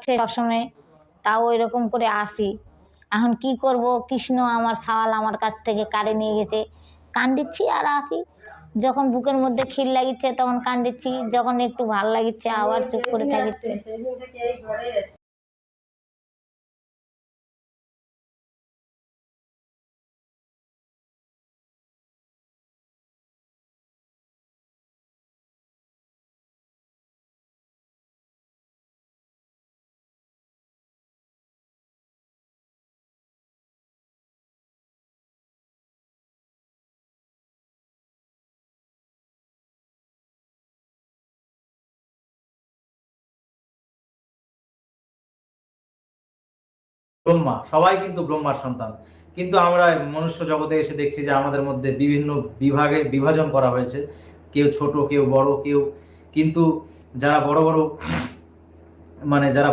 যাচ্ছে সবসময়, তাও এরকম করে আসি। এখন কি করব, কৃষ্ণ আমার শাওয়াল আমার কাছ থেকে কাড়ে নিয়ে গেছে, কান্দিচ্ছি আর আসি। যখন বুকের মধ্যে খিল লাগিচ্ছে তখন কান্দিচ্ছি, যখন একটু ভাল লাগিচ্ছে আবার চুপ করে থাকিচ্ছি। ব্রহ্মা, সবাই কিন্তু ব্রহ্মার সন্তান। কিন্তু আমরা মনুষ্য জগতে এসে দেখছি যে আমাদের মধ্যে বিভিন্ন বিভাগে বিভাজন করা হয়েছে, কেউ ছোট কেউ বড় কেউ, কিন্তু যারা বড় বড় মানে যারা